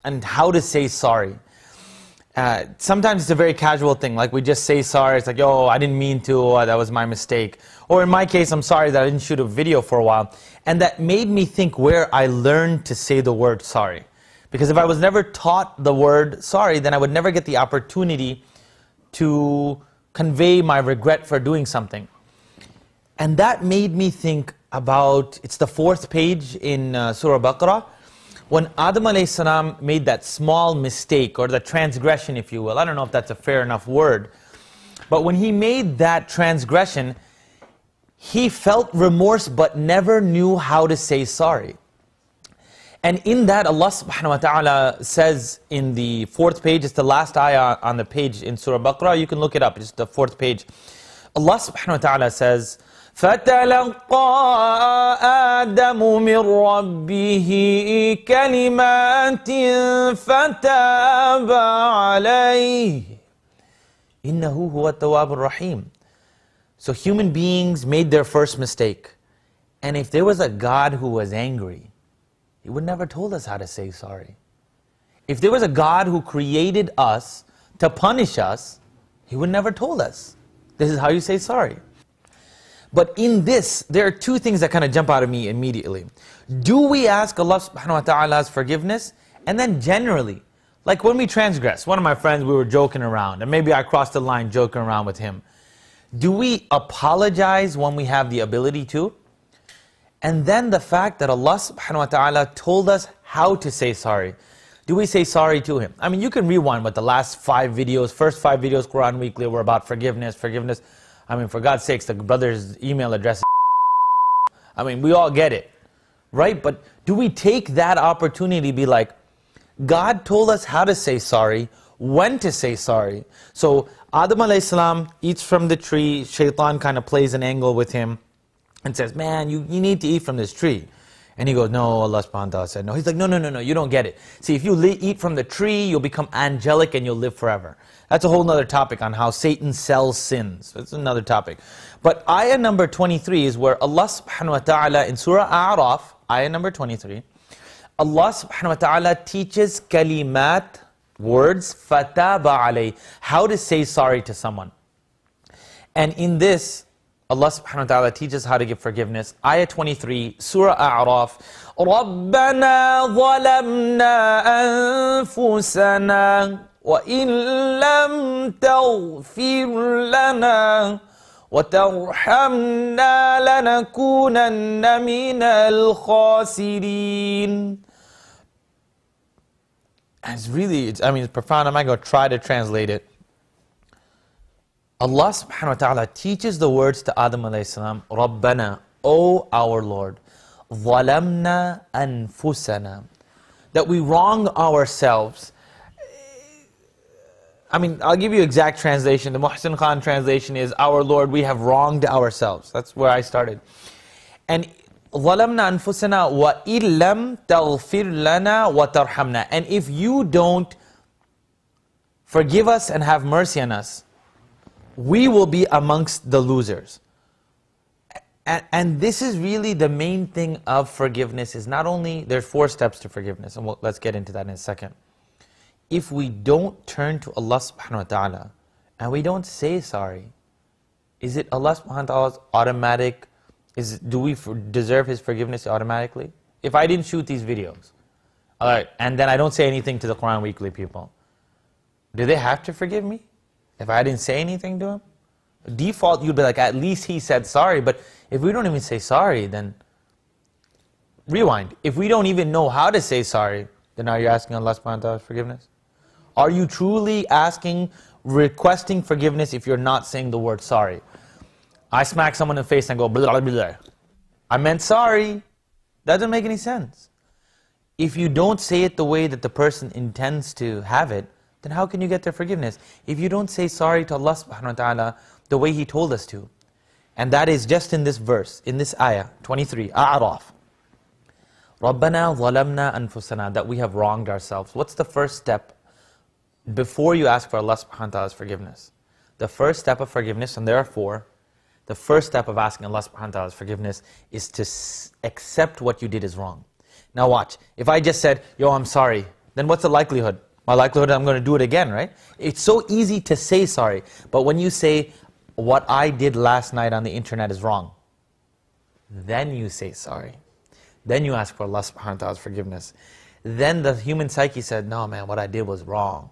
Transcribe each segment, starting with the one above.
and how to say sorry. Sometimes it's a very casual thing, like we just say sorry, it's like, oh, I didn't mean to, or that was my mistake. Or in my case, I'm sorry that I didn't shoot a video for a while. And that made me think where I learned to say the word sorry. Because if I was never taught the word sorry, then I would never get the opportunity to convey my regret for doing something. And that made me think about, it's the 4th page in Surah Baqarah, when Adam alayhi salam made that small mistake, or the transgression, if you will. I don't know if that's a fair enough word. But when he made that transgression, he felt remorse but never knew how to say sorry. And in that, Allah subhanahu wa ta'ala says in the 4th page, it's the last ayah on the page in Surah Baqarah, you can look it up, it's the 4th page. Allah subhanahu wa ta'ala says, فَتَلَقَّى آدَمُ مِنْ رَبِّهِ كَلِمَاتٍ فَتَابَ عَلَيْهِ إِنَّهُ هُوَ التَّوَّابُ الرَّحِيمُ. So human beings made their first mistake. And if there was a God who was angry, He would never told us how to say sorry. If there was a God who created us to punish us, He would never told us, this is how you say sorry. But in this, there are two things that kind of jump out of me immediately. Do we ask Allah subhanahu wa ta'ala's forgiveness? And then generally, like when we transgress, one of my friends, we were joking around, and maybe I crossed the line joking around with him. Do we apologize when we have the ability to? And then the fact that Allah subhanahu wa ta'ala told us how to say sorry. Do we say sorry to Him? I mean, you can rewind what the last 5 videos, first 5 videos, Quran Weekly, were about forgiveness. I mean, for God's sakes, the brother's email address is I mean, we all get it, right? But do we take that opportunity to be like, God told us how to say sorry, when to say sorry. So Adam alayhi salam eats from the tree, Shaitan kind of plays an angle with him and says, man, you need to eat from this tree. And he goes, no, Allah subhanahu wa ta'ala said no. He's like, no, you don't get it. See, if you eat from the tree, you'll become angelic and you'll live forever. That's a whole other topic on how Satan sells sins. That's another topic. But ayah number 23 is where Allah subhanahu wa ta'ala in Surah A'raf, ayah number 23, Allah subhanahu wa ta'ala teaches kalimat, words, fataba alay, how to say sorry to someone. And in this, Allah subhanahu wa ta'ala teaches how to give forgiveness. Ayah 23, Surah A'raf, رَبَّنَا ظَلَمْنَا أَنفُسَنَا وَإِن لَّمْ تَغْفِرْ لَنَا وَتَرْحَمْنَا لَنَكُونَنَّ مِنَ الْخَاسِرِينَ. It's really, it's profound. I'm not going to try to translate it. Allah subhanahu wa ta'ala teaches the words to Adam alayhi salam, Rabbana, O our Lord, ظَلَمْنَا أَنفُسَنَا, that we wrong ourselves. I'll give you exact translation. The Muhsin Khan translation is, our Lord, we have wronged ourselves. That's where I started. And ظَلَمْنَا أَنفُسَنَا وَإِن لَّمْ تَغْفِرْ لَنَا وَتَرْحَمْنَا. And if you don't forgive us and have mercy on us, we will be amongst the losers. And this is really the main thing of forgiveness, is not only, there's 4 steps to forgiveness, and let's get into that in a second. If we don't turn to Allah subhanahu wa ta'ala, and we don't say sorry, is it Allah subhanahu wa ta'ala's automatic, do we deserve His forgiveness automatically? If I didn't shoot these videos, alright, and then I don't say anything to the Quran Weekly people, do they have to forgive me? If I didn't say anything to him? Default, you'd be like, at least he said sorry. But if we don't even say sorry, then rewind. If we don't even know how to say sorry, then are you asking Allah subhanahu wa ta'ala's forgiveness? Are you truly requesting forgiveness if you're not saying the word sorry? I smack someone in the face and go, blah, blah, blah. I meant sorry. That doesn't make any sense. If you don't say it the way that the person intends to have it, then how can you get their forgiveness? If you don't say sorry to Allah subhanahu wa ta'ala the way He told us to. And that is just in this verse, in this ayah, 23, A'raf. رَبَّنَا ظَلَمْنَا أَنفُسَنَا, that we have wronged ourselves. What's the first step before you ask for Allah subhanahu wa ta'ala's forgiveness? The first step of forgiveness, and therefore, the first step of asking Allah subhanahu wa ta'ala's forgiveness is to accept what you did is wrong. Now watch, if I just said, yo, I'm sorry, then what's the likelihood? My likelihood I'm going to do it again, right? It's so easy to say sorry, but when you say, what I did last night on the internet is wrong, then you say sorry. Then you ask for Allah subhanahu wa ta'ala's forgiveness. Then the human psyche said, no man, what I did was wrong.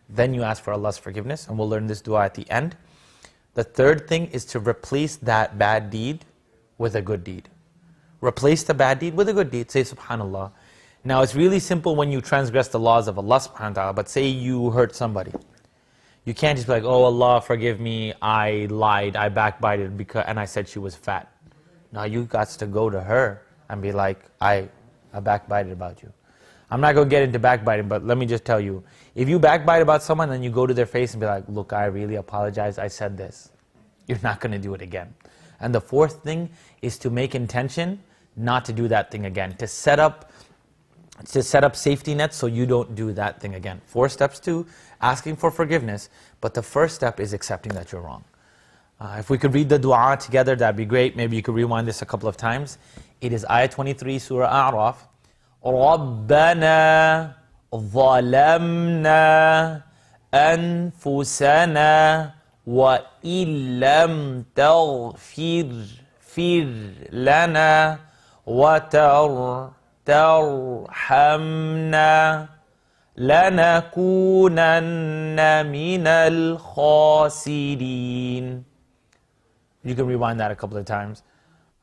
Then you ask for Allah's forgiveness, and we'll learn this dua at the end. The third thing is to replace that bad deed with a good deed. Replace the bad deed with a good deed. Say subhanallah. Now it's really simple when you transgress the laws of Allah subhanahu wa ta'ala, but say you hurt somebody. You can't just be like, oh Allah forgive me, I lied, I backbited and I said she was fat. Now you got to go to her and be like, I backbited about you. I'm not going to get into backbiting, but let me just tell you, if you backbite about someone, then you go to their face and be like, look, I really apologize, I said this. You're not going to do it again. And the fourth thing is to make intention not to do that thing again, to set up safety nets so you don't do that thing again. 4 steps to asking for forgiveness, but the first step is accepting that you're wrong. If we could read the dua together, that'd be great. Maybe you could rewind this a couple of times. It is ayah 23, Surah A'raf. رَبَّنَا ظَلَمْنَا أَنفُسَنَا وَإِن لَّمْ تَغْفِرْ لَنَا وَتَرْحَمْنَا لَنَكُونَنَّ مِنَ الْخَاسِرِينَ. You can rewind that a couple of times.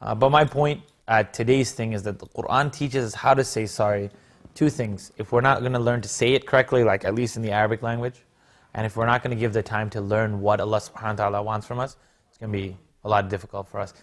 But my point at today's thing is that the Quran teaches us how to say sorry. 2 things. If we're not going to learn to say it correctly, like at least in the Arabic language, and if we're not going to give the time to learn what Allah subhanahu wa ta'ala wants from us, it's going to be a lot difficult for us.